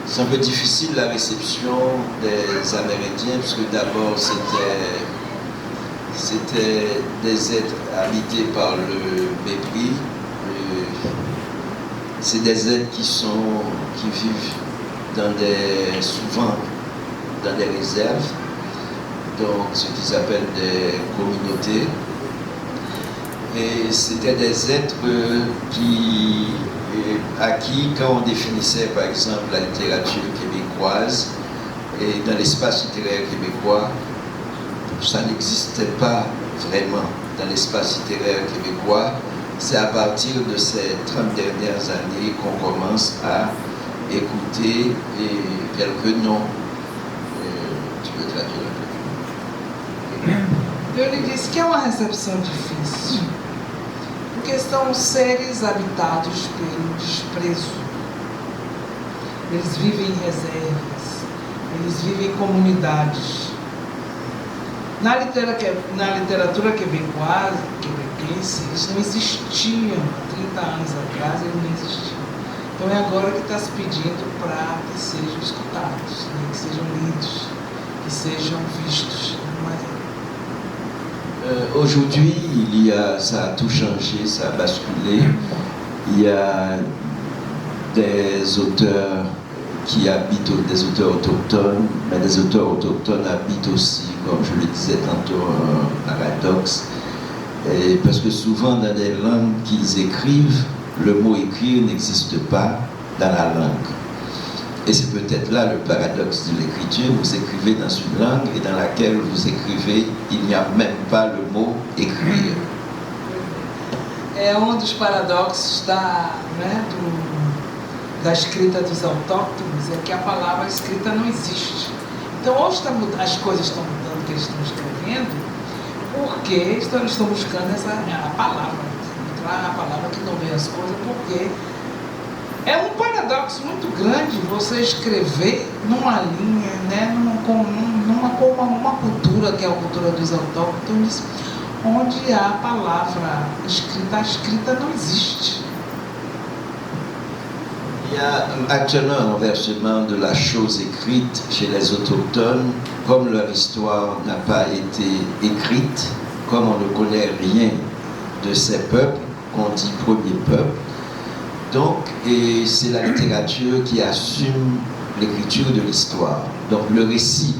c'est un peu difficile la réception des Amérindiens, parce que d'abord c'était des êtres habités par le mépris. C'est des êtres qui vivent souvent dans des réserves, donc ce qu'ils appellent des communautés. Et c'était des êtres à qui, quand on définissait par exemple la littérature québécoise, et dans l'espace littéraire québécois, ça n'existait pas vraiment dans l'espace littéraire québécois. C'est à partir de ces 30 dernières années qu'on commence à écouter quelques noms. Tu peux traduire un peu? Eu lhe disse que é uma recepção difícil, porque são seres habitados pelo desprezo. Eles vivem em reservas, eles vivem em comunidades. Na literatura quebequense, eles não existiam. 30 anos atrás, eles não existiam. Então é agora que está se pedindo para que sejam escutados, né? Que sejam lidos, que sejam vistos. Aujourd'hui, ça a tout changé, ça a basculé. Il y a des auteurs qui habitent, des auteurs autochtones, mais des auteurs autochtones habitent aussi, comme je le disais tantôt, un paradoxe. Et parce que souvent, dans des langues qu'ils écrivent, le mot écrire n'existe pas dans la langue. Et c'est peut-être là le paradoxe de l'écriture. Vous écrivez dans une langue et dans laquelle vous écrivez, il n'y a même pas le mot écrire. É dos paradoxos da escrita dos autóctonos, é que a palavra escrita não existe. Então, hoje as coisas estão mudando, que eles estão escrevendo, porque eles estão buscando a palavra, encontrar a palavra que nomeia as coisas, porque é um paradoxo muito grande você escrever numa linha, né, uma cultura, que é a cultura dos autóctones, onde a palavra escrita, a escrita não existe. Il y a actuellement un renversement de la chose écrite chez les autochtones, comme leur histoire n'a pas été écrite, comme on ne connaît rien de ces peuples, qu'on dit premier peuple. Donc, et c'est la littérature qui assume l'écriture de l'histoire. Donc le récit,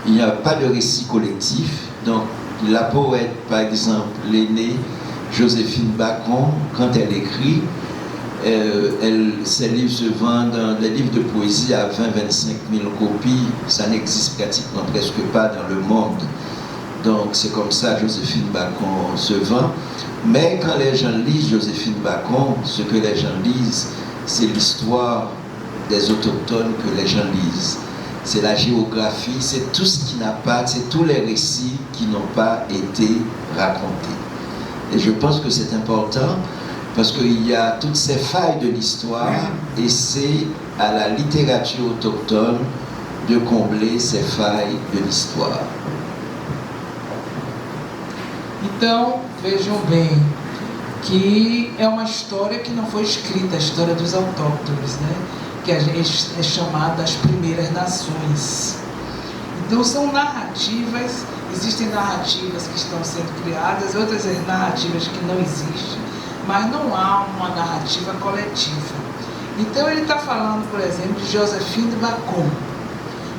il n'y a pas de récit collectif. Donc la poète, par exemple, l'aînée Joséphine Bacon, quand elle écrit, ses livres se vendent, les livres de poésie à 20-25 000 copies, ça n'existe pratiquement presque pas dans le monde. Donc c'est comme ça Joséphine Bacon se vend. Mais quand les gens lisent Joséphine Bacon, ce que les gens lisent, c'est l'histoire des autochtones que les gens lisent. C'est la géographie, c'est tout ce qui n'a pas, c'est tous les récits qui n'ont pas été racontés. Et je pense que c'est important parce qu'il y a toutes ces failles de l'histoire et c'est à la littérature autochtone de combler ces failles de l'histoire. Então, vejam bem que é uma história que não foi escrita, a história dos autóctones, né? Que é chamada as primeiras nações. Então são narrativas, existem narrativas que estão sendo criadas, outras narrativas que não existem, mas não há uma narrativa coletiva. Então ele está falando, por exemplo, de Joséphine Bacon.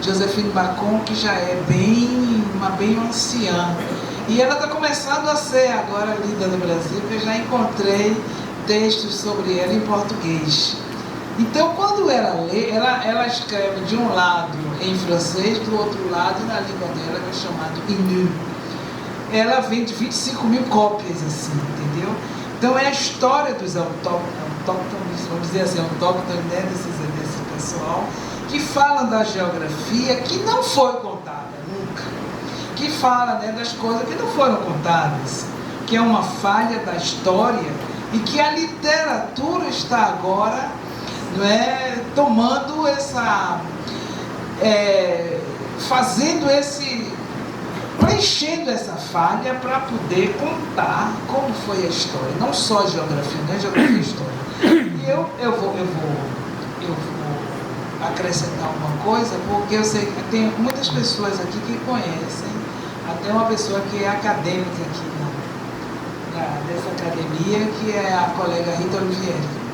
Joséphine Bacon, que já é bem anciã. E ela está começando a ser agora lida no Brasil, porque eu já encontrei textos sobre ela em português. Então, quando ela lê, ela escreve de um lado em francês, do outro lado na língua dela, que é chamado Innu. Ela vende 25 mil cópias, assim, entendeu? Então, é a história dos autóctones, vamos dizer assim, autóctones, né, desse pessoal, que falam da geografia que não foi contada nunca, que fala, né, das coisas que não foram contadas, que é uma falha da história e que a literatura está agora, não é, tomando essa, preenchendo essa falha para poder contar como foi a história, não só a geografia, né, geografia e história. E eu vou acrescentar uma coisa, porque eu sei que tem muitas pessoas aqui que conhecem, até uma pessoa que é acadêmica aqui dessa academia, que é a colega Rita Olivieri.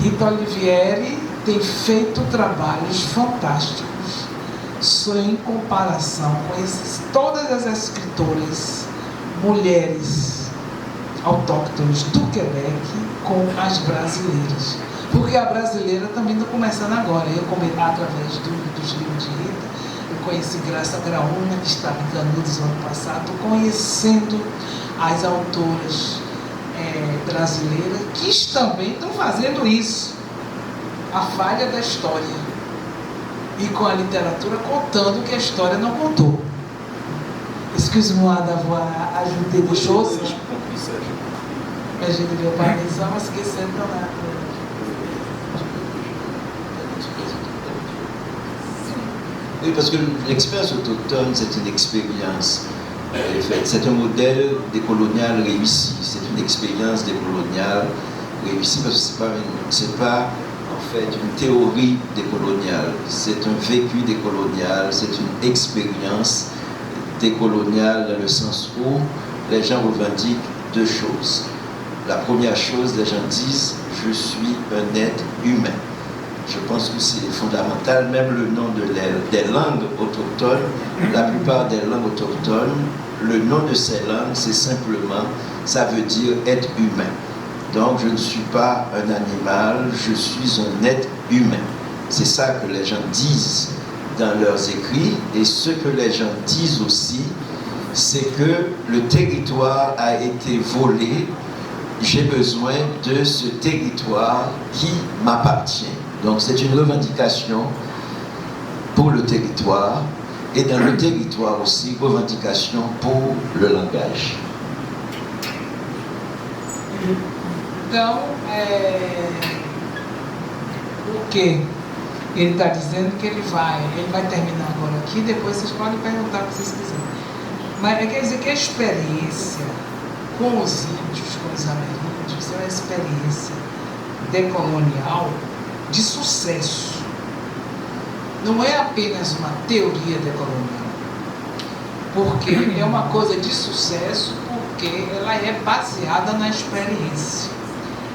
Rita Olivieri tem feito trabalhos fantásticos em comparação com todas as escritoras mulheres autóctones do Quebec com as brasileiras. Porque a brasileira também está começando agora. Eu, através dos livros de Rita, eu conheci Graça Graúna, que estava em Canudos no ano passado, conhecendo as autoras brasileiras que também estão fazendo isso, a falha da história, e com a literatura contando que a história não contou. Excuse-moi d'avoir ajouté des choses, mais je ne vais pas les hommes parce que c'est dans la... Oui, parce que l'expérience autochtone, c'est une expérience. C'est un modèle décolonial réussi. C'est une expérience décoloniale réussie parce que c'est pas en fait une théorie décoloniale. C'est un vécu décolonial. C'est une expérience décoloniale dans le sens où les gens revendiquent deux choses. La première chose, les gens disent « je suis un être humain ». Je pense que c'est fondamental, même le nom des langues autochtones, la plupart des langues autochtones, le nom de ces langues, c'est simplement, ça veut dire être humain. Donc je ne suis pas un animal, je suis un être humain. C'est ça que les gens disent dans leurs écrits, et ce que les gens disent aussi, c'est que le territoire a été volé, j'ai besoin de ce territoire qui m'appartient. Donc c'est une revendication pour le territoire et dans le territoire aussi, revendication pour le langage. Então, o que ele está dizendo que ele vai terminar agora aqui, depois vocês podem perguntar o que vocês quiserem. Mas quer dizer que a experiência com os índios, com os ameríndios, é uma experiência decolonial de sucesso. Não é apenas uma teoria decolonial, porque é uma coisa de sucesso, porque ela é baseada na experiência.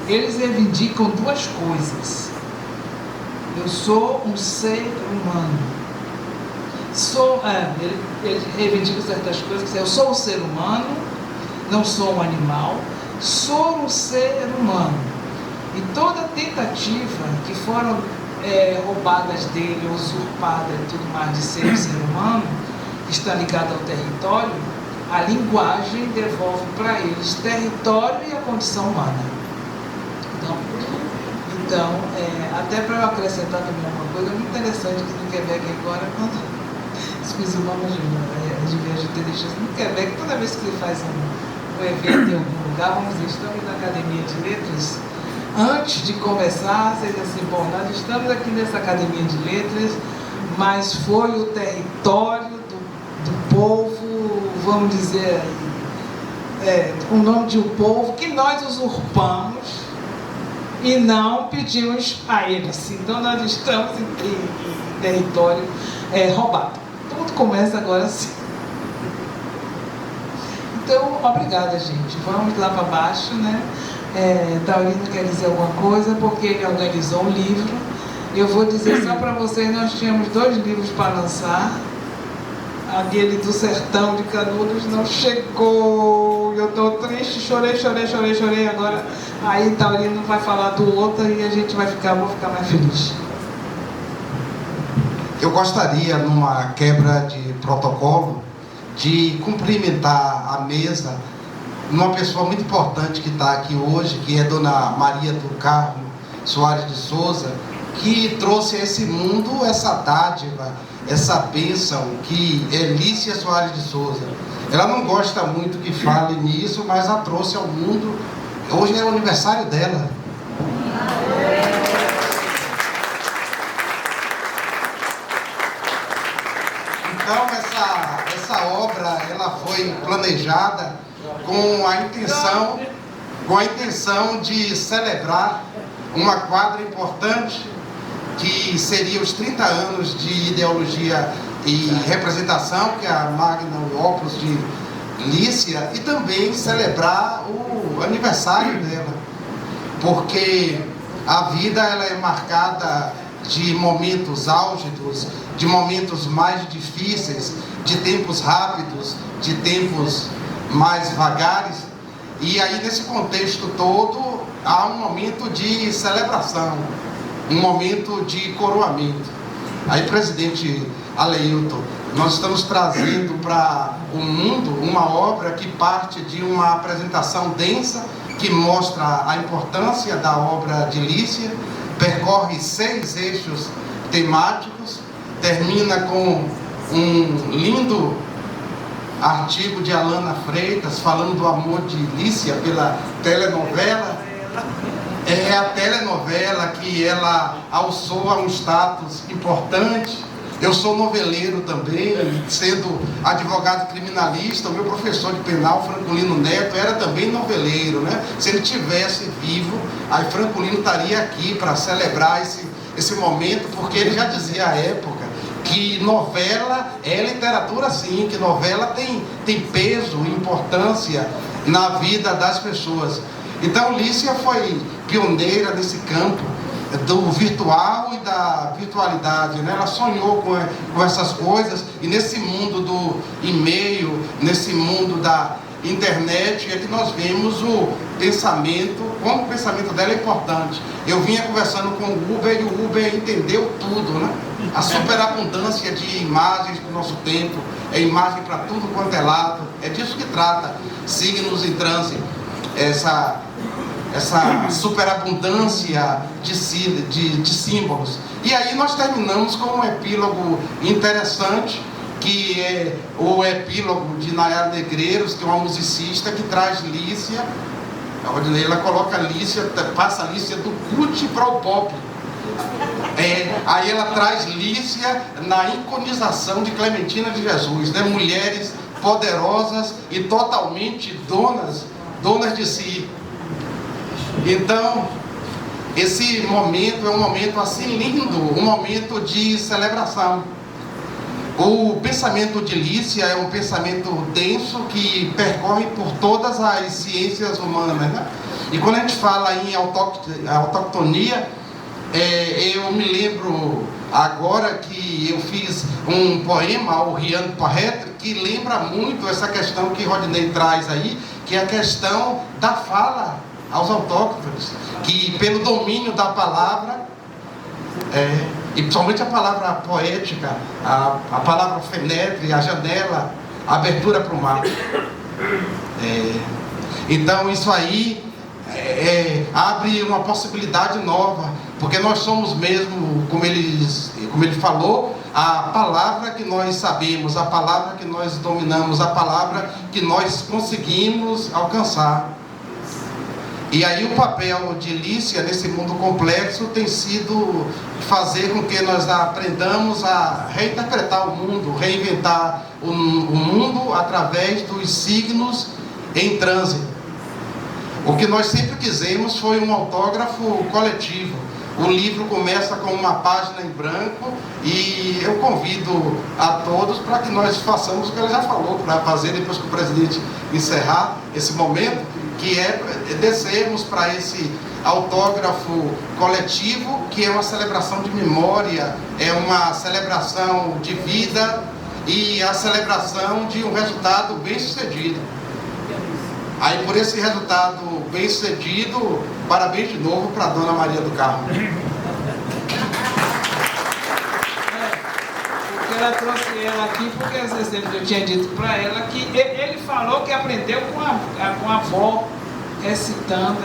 Eles reivindicam duas coisas. Eu sou um ser humano. Eles reivindicam certas coisas, eu sou um ser humano, não sou um animal, sou um ser humano. E toda tentativa que foram roubadas dele, usurpadas e tudo mais de ser um ser humano, que está ligado ao território, a linguagem devolve para eles território e a condição humana. Então, até para eu acrescentar também uma coisa muito interessante que no Quebec agora, quando os muçulmanos de viagem no Quebec, toda vez que ele faz um evento em algum lugar, vamos dizer, estamos na Academia de Letras, antes de começar, vocês assim, bom, nós estamos aqui nessa Academia de Letras, mas foi o território do povo, vamos dizer, o nome de um povo que nós usurpamos e não pedimos a eles. Então nós estamos em território roubado. Tudo começa agora assim. Então, obrigada, gente. Vamos lá para baixo, né? Taurino quer dizer alguma coisa, porque ele organizou um livro. Eu vou dizer só para vocês, nós tínhamos 2 livros para lançar. Aquele do Sertão de Canudos não chegou. Eu estou triste, chorei agora. Aí Taurino vai falar do outro e a gente vou ficar mais feliz. Eu gostaria, numa quebra de protocolo, de cumprimentar a mesa uma pessoa muito importante que está aqui hoje, que é Dona Maria do Carmo Soares de Souza, que trouxe a esse mundo essa dádiva, essa bênção que é Lícia Soares de Souza. Ela não gosta muito que fale nisso, mas a trouxe ao mundo. Hoje é o aniversário dela. Então essa obra ela foi planejada com a intenção de celebrar uma quadra importante que seria os 30 anos de ideologia e representação, que é a Magna Opus de Lícia, e também celebrar o aniversário dela, porque a vida ela é marcada de momentos álgidos, de momentos mais difíceis, de tempos rápidos, de tempos mais vagares, e aí nesse contexto todo há um momento de celebração, um momento de coroamento. Aí, presidente Aleilton, nós estamos trazendo para o mundo uma obra que parte de uma apresentação densa, que mostra a importância da obra de Lícia, percorre 6 eixos temáticos, termina com um lindo artigo de Alana Freitas, falando do amor de Lícia pela telenovela. É a telenovela que ela alçou a um status importante. Eu sou noveleiro também, sendo advogado criminalista. O meu professor de penal, Francolino Neto, era também noveleiro, né? Se ele tivesse vivo, aí Francolino estaria aqui para celebrar esse momento, porque ele já dizia à época que novela é literatura sim, que novela tem peso e importância na vida das pessoas. Então Lícia foi pioneira nesse campo do virtual e da virtualidade, né? Ela sonhou com essas coisas, e nesse mundo do e-mail, nesse mundo da internet, é que nós vemos o pensamento, como o pensamento dela é importante. Eu vinha conversando com o Uber, e o Uber entendeu tudo, né? A superabundância de imagens do nosso tempo, é imagem para tudo quanto é lado, é disso que trata Signos em Trânsito, essa superabundância de símbolos. E aí nós terminamos com um epílogo interessante, que é o epílogo de Nayara Negreiros, que é uma musicista que traz Lícia. Ela coloca Lícia, passa Lícia do cult para o pop. Aí ela traz Lícia na iconização de Clementina de Jesus, né? Mulheres poderosas e totalmente donas de si. Então, esse momento é um momento assim lindo, um momento de celebração. O pensamento de Lícia é um pensamento denso que percorre por todas as ciências humanas, né? E quando a gente fala em autoctonia, eu me lembro agora que eu fiz um poema, o Rian Parretre, que lembra muito essa questão que Rodney traz aí, que é a questão da fala aos autóctones, que pelo domínio da palavra, e principalmente a palavra poética, a palavra fenetre, a janela, a abertura para o mar. Então isso aí abre uma possibilidade nova, porque nós somos mesmo, como ele falou, a palavra que nós sabemos, a palavra que nós dominamos, a palavra que nós conseguimos alcançar. E aí o papel de Lícia nesse mundo complexo tem sido fazer com que nós aprendamos a reinterpretar o mundo, reinventar o mundo através dos signos em trânsito. O que nós sempre quisemos foi um autógrafo coletivo. O livro começa com uma página em branco e eu convido a todos para que nós façamos o que ela já falou para fazer depois que o presidente encerrar esse momento, que é descermos para esse autógrafo coletivo, que é uma celebração de memória, é uma celebração de vida e a celebração de um resultado bem sucedido. Aí por esse resultado bem sucedido, parabéns de novo para a Dona Maria do Carmo. Ela trouxe ela aqui porque eu tinha dito para ela que ele falou que aprendeu com a avó recitando,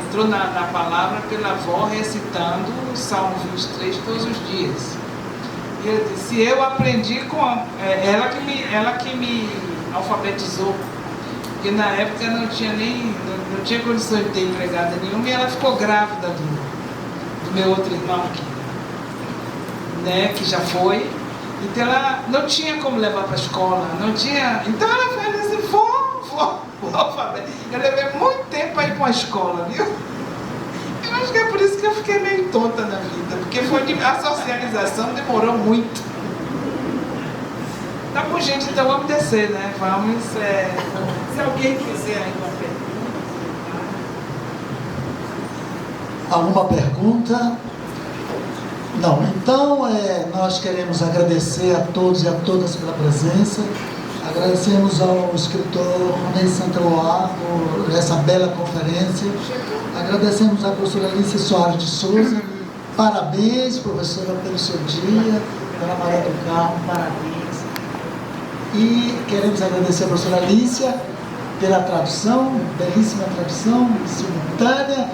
entrou na palavra pela avó recitando o Salmo 23 todos os dias. E ele disse, eu aprendi com ela que me alfabetizou, porque na época não tinha condições de ter empregada nenhuma, e ela ficou grávida do meu outro irmão aqui, né, que já foi. Então ela não tinha como levar para a escola, não tinha. Então ela fez assim, vou alfabeto. Eu levei muito tempo para ir para a escola, viu? Eu acho que é por isso que eu fiquei meio tonta na vida, porque a socialização demorou muito. Tá bom, gente, então vamos descer, né? Vamos. Se alguém quiser aí uma pergunta. Alguma pergunta? Não, então nós queremos agradecer a todos e a todas pela presença, agradecemos ao escritor Ney Santaoá por essa bela conferência, agradecemos à professora Lícia Soares de Souza, parabéns, professora, pelo seu dia, Dona Maria do Carmo, parabéns, e queremos agradecer a professora Lícia pela tradução, belíssima tradução, simultânea,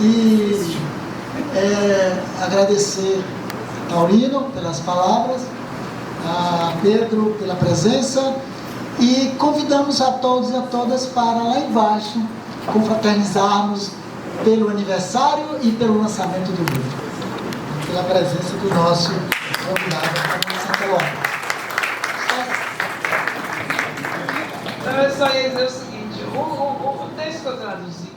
e agradecer a Taurino pelas palavras, a Pedro pela presença, e convidamos a todos e a todas para lá embaixo confraternizarmos pelo aniversário e pelo lançamento do livro, pela presença do nosso convidado, Santa Lopes. Então eu só ia dizer o seguinte, o texto que eu traduzi